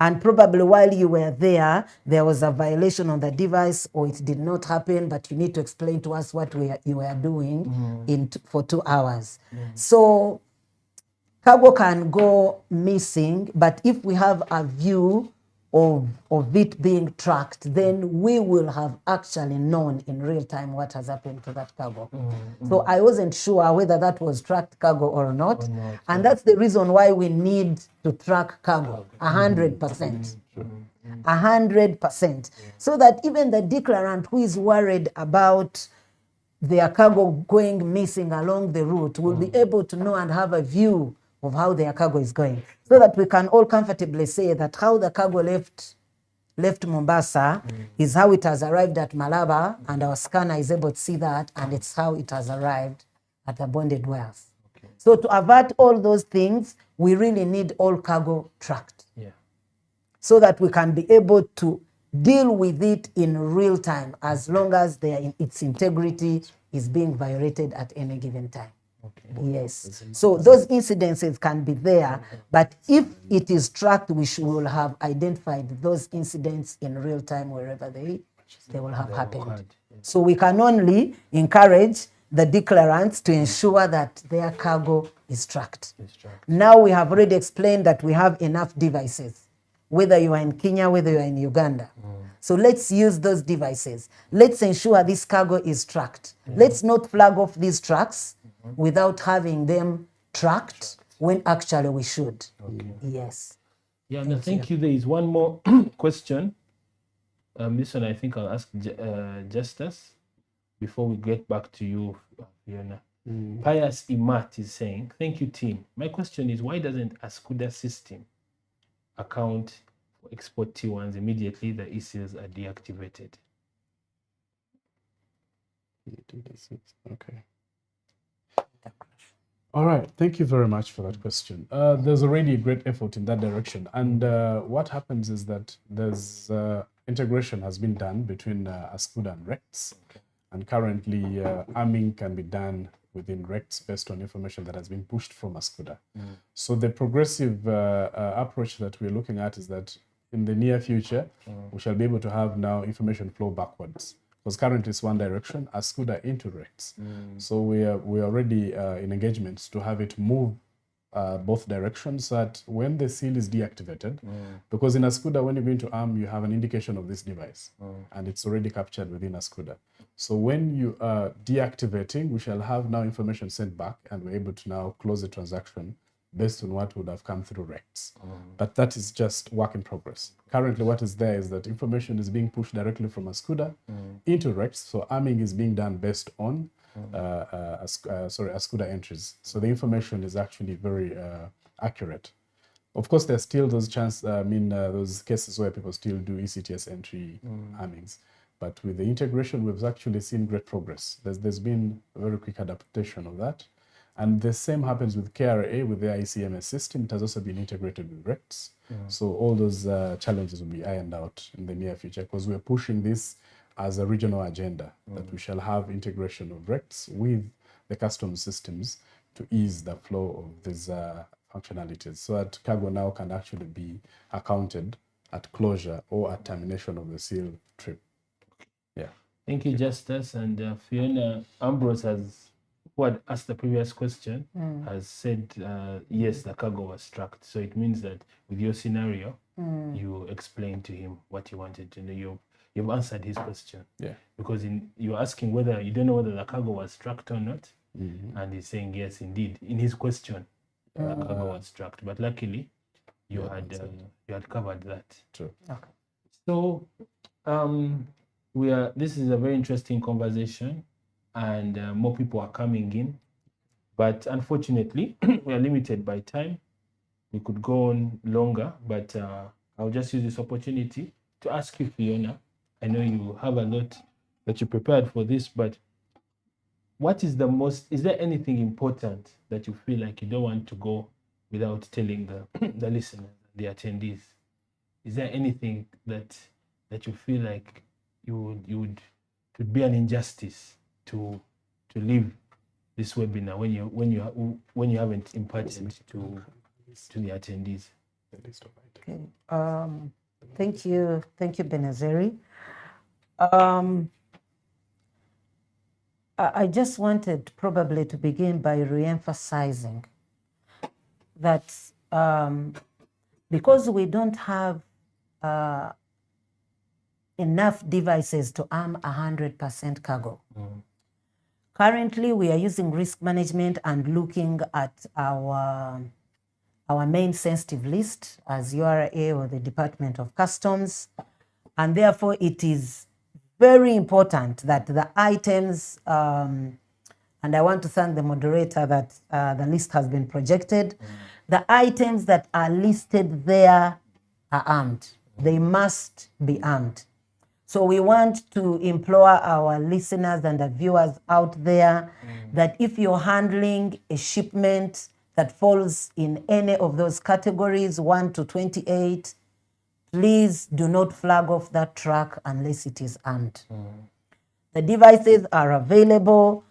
And probably while you were there, there was a violation on the device, or it did not happen, but you need to explain to us what you were doing for 2 hours. So cargo can go missing, but if we have a view of it being tracked, then we will have actually known in real time what has happened to that cargo. So I wasn't sure whether that was tracked cargo or not. And that's the reason why we need to track cargo 100%. 100%. So that even the declarant who is worried about their cargo going missing along the route will be able to know and have a view of how their cargo is going, so that we can all comfortably say that how the cargo left Mombasa is how it has arrived at Malaba, and our scanner is able to see that, and it's how it has arrived at the bonded warehouse. So to avert all those things, we really need all cargo tracked, so that we can be able to deal with it in real time, as long as its integrity is being violated at any given time. Yes. So those incidences can be there, but if it is tracked, we will have identified those incidents in real time wherever they will have happened. So we can only encourage the declarants to ensure that their cargo is tracked. Now we have already explained that we have enough devices, whether you are in Kenya, whether you are in Uganda. So let's use those devices. Let's ensure this cargo is tracked. Let's not flag off these trucks without having them tracked when actually we should. Yes. Yeah, no, thank you. There is one more question. This one I think I'll ask Justus before we get back to you, Fiona. Pius Imat is saying, thank you, team. My question is, why doesn't Ascuda system account for export T1s immediately the ECs are deactivated? Okay. All right, thank you very much for that question. There's already a great effort in that direction. And what happens is that there's integration has been done between Ascuda and RECTS. And currently, arming can be done within RECTS based on information that has been pushed from Ascuda. So the progressive approach that we're looking at is that in the near future, we shall be able to have now information flow backwards. Because currently it's one direction, Ascuda into RECTS. So we're already in engagements to have it move both directions, so that when the seal is deactivated, because in Ascuda, when you're going to arm, you have an indication of this device, and it's already captured within Ascuda. So when you are deactivating, we shall have now information sent back, and we're able to now close the transaction based on what would have come through RECTS. But that is just work in progress. Currently, what is there is that information is being pushed directly from Ascuda into RECTS. So arming is being done based on ASCUDA entries. So the information is actually very accurate. Of course, there's still those those cases where people still do ECTS entry earnings. But with the integration, we've actually seen great progress. There's been a very quick adaptation of that. And the same happens with KRA, with their ICMS system. It has also been integrated with RECTS. So all those challenges will be ironed out in the near future, because we're pushing this as a regional agenda, that we shall have integration of RECTS with the customs systems to ease the flow of these functionalities, so that cargo now can actually be accounted at closure or at termination of the seal trip. Yeah. Thank you, Justice. And Fiona, Ambrose who had asked the previous question, has said, yes, the cargo was tracked. So it means that with your scenario, you explained to him what you wanted to know. You've answered his question. Yeah. Because you're asking whether you don't know whether the cargo was tracked or not. And he's saying, yes, indeed. In his question, the cargo was tracked. But luckily, you had covered that. True. Okay. So this is a very interesting conversation, and more people are coming in, but unfortunately we are limited by time. We could go on longer, but I'll just use this opportunity to ask you, Fiona. I know you have a lot that you prepared for this, but is there anything important that you feel like you don't want to go without telling the listeners, the attendees? Is there anything that you feel like you would be an injustice to leave this webinar when you haven't imparted to the attendees? Okay. Thank you, Benazeri. I just wanted probably to begin by re-emphasizing that because we don't have enough devices to arm 100% cargo. Currently, we are using risk management and looking at our main sensitive list as URA or the Department of Customs, and therefore it is very important that the items, and I want to thank the moderator that the list has been projected, the items that are listed there are armed. They must be armed. So we want to implore our listeners and the viewers out there that if you're handling a shipment that falls in any of those categories, 1 to 28, please do not flag off that truck unless it is armed. The devices are available.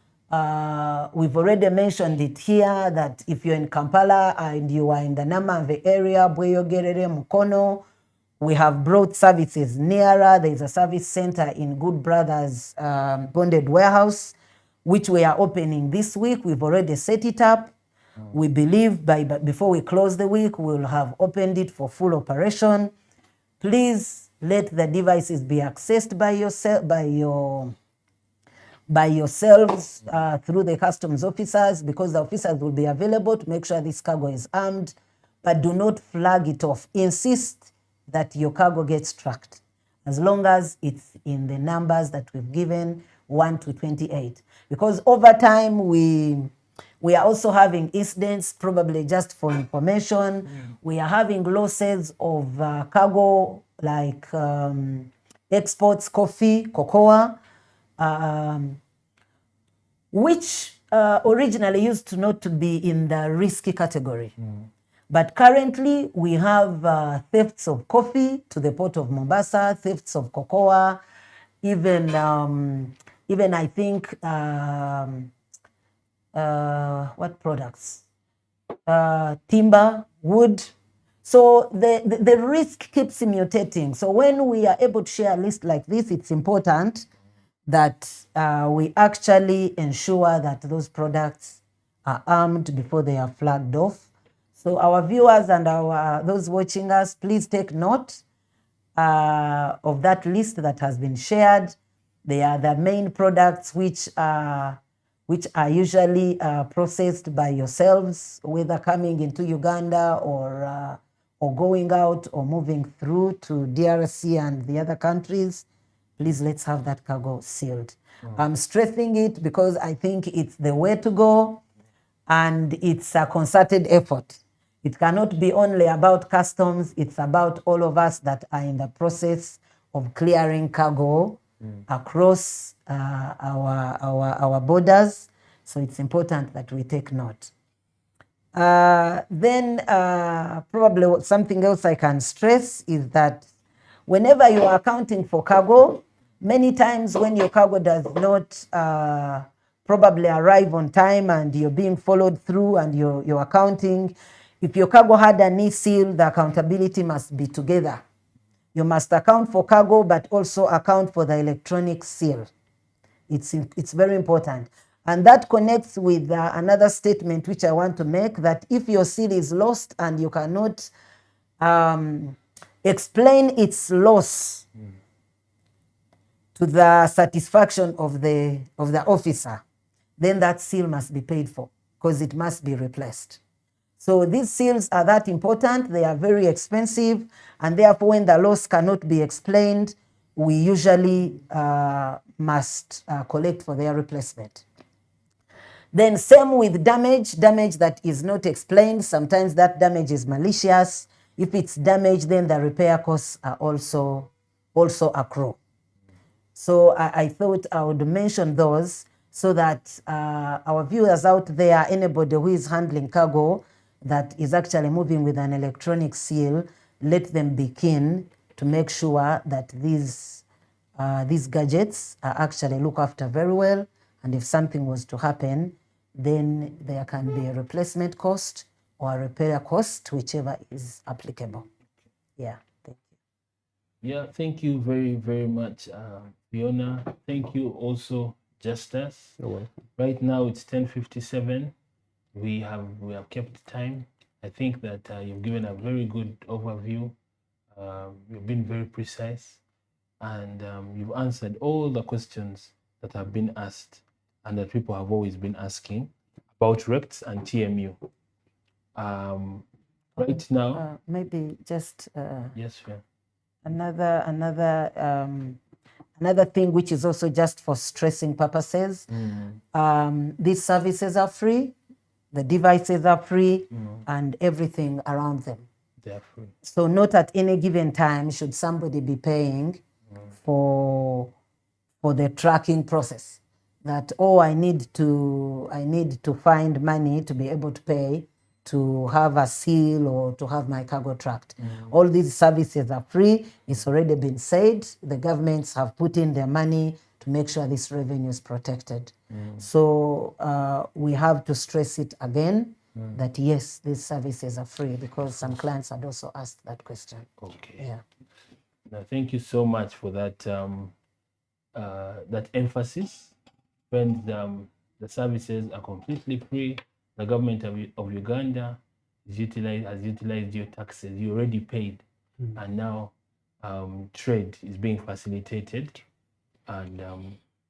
We've already mentioned it here that if you're in Kampala and you are in the Namave area, Bweyogerere, Mukono, we have brought services nearer. There's a service center in Good Brothers Bonded Warehouse, which we are opening this week. We've already set it up. We believe before we close the week, we'll have opened it for full operation. Please let the devices be accessed by yourselves through the customs officers, because the officers will be available to make sure this cargo is armed, but do not flag it off. Insist that your cargo gets tracked, as long as it's in the numbers that we've given, 1 to 28. Because over time, we are also having incidents, probably just for information. We are having losses of cargo like exports, coffee, cocoa, which originally used to not to be in the risky category. But currently, we have thefts of coffee to the port of Mombasa, thefts of cocoa, even I think, what products? Timber, wood. So the risk keeps mutating. So when we are able to share a list like this, it's important that we actually ensure that those products are armed before they are flagged off. So our viewers and those watching us, please take note of that list that has been shared. They are the main products which are usually processed by yourselves, whether coming into Uganda or going out or moving through to DRC and the other countries. please let's have that cargo sealed. I'm stressing it because I think it's the way to go, and it's a concerted effort. It cannot be only about customs, it's about all of us that are in the process of clearing cargo across our borders. So it's important that we take note. Then probably something else I can stress is that whenever you are accounting for cargo, many times when your cargo does not probably arrive on time and you're being followed through and you're accounting, if your cargo had an e-seal, the accountability must be together. You must account for cargo, but also account for the electronic seal. It's very important. And that connects with another statement which I want to make, that if your seal is lost and you cannot explain its loss to the satisfaction of the officer, then that seal must be paid for because it must be replaced. So these seals are that important. They are very expensive, and therefore when the loss cannot be explained, we usually must collect for their replacement. Then same with damage that is not explained. Sometimes that damage is malicious. If it's damage, then the repair costs are also accrue. So I thought I would mention those so that our viewers out there, anybody who is handling cargo that is actually moving with an electronic seal, let them be keen to make sure that these gadgets are actually looked after very well. And if something was to happen, then there can be a replacement cost or a repair cost, whichever is applicable. Yeah, thank you. Yeah, thank you very, very much, Fiona. Thank you also, Justus. You're welcome. Right now it's 10:57. We have kept time. I think that you've given a very good overview. You've been very precise, and you've answered all the questions that have been asked and that people have always been asking about RECTS and TMU. Right now, maybe just yes, yeah. Another thing which is also just for stressing purposes. These services are free, the devices are free, and everything around them. They are free. So not at any given time should somebody be paying for the tracking process. That, oh, I need to find money to be able to pay to have a seal or to have my cargo tracked. All these services are free. It's already been said. The governments have put in their money to make sure this revenue is protected. So we have to stress it again that yes, these services are free, because some clients had also asked that question. Okay. Yeah. Now, thank you so much for that that emphasis. When the services are completely free, the government of Uganda has utilized your taxes. You already paid, and now trade is being facilitated, and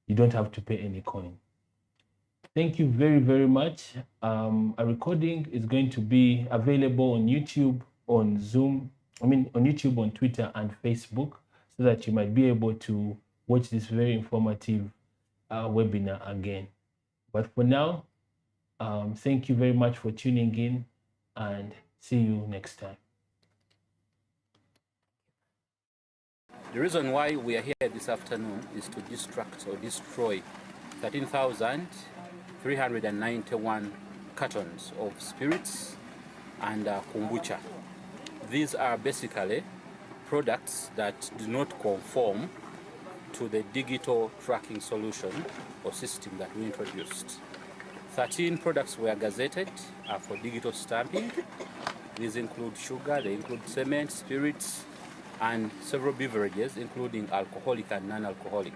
you don't have to pay any coin. Thank you very, very much. A recording is going to be available on YouTube, on Zoom, on YouTube, on Twitter, and Facebook, so that you might be able to watch this very informative webinar again. But for now, thank you very much for tuning in, and see you next time. The reason why we are here this afternoon is to destruct or destroy 13,391 cartons of spirits and kombucha. These are basically products that do not conform to the digital tracking solution or system that we introduced. 13 products were gazetted for digital stamping. These include sugar, they include cement, spirits, and several beverages, including alcoholic and non-alcoholic.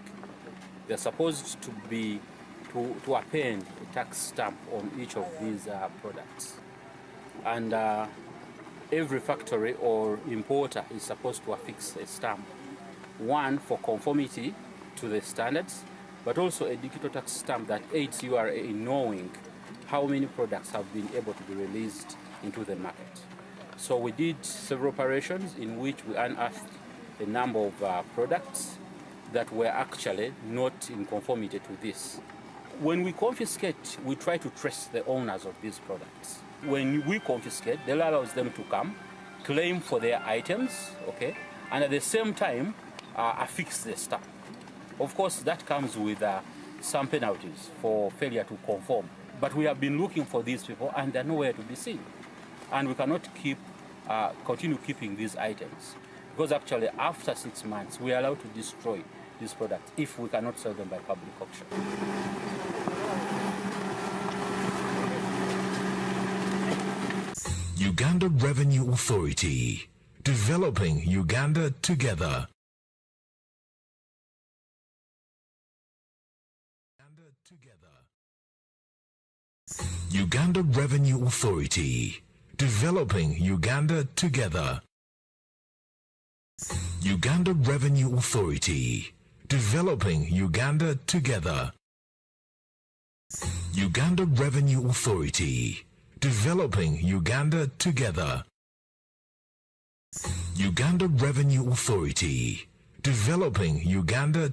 They're supposed to be to append a tax stamp on each of these products. And every factory or importer is supposed to affix a stamp. One for conformity to the standards, but also a digital tax stamp that aids URA in knowing how many products have been able to be released into the market. So we did several operations in which we unearthed a number of products that were actually not in conformity to this. When we confiscate, we try to trace the owners of these products. When we confiscate, that allows them to come, claim for their items, okay, and at the same time, affix the stamp. Of course, that comes with some penalties for failure to conform. But we have been looking for these people, and they're nowhere to be seen. And we cannot continue keeping these items, because actually, after 6 months, we are allowed to destroy these products if we cannot sell them by public auction. Uganda Revenue Authority, developing Uganda together. Uganda Revenue Authority, developing Uganda together. Uganda Revenue Authority, developing Uganda together. Uganda Revenue Authority, developing Uganda together. Uganda Revenue Authority, developing Uganda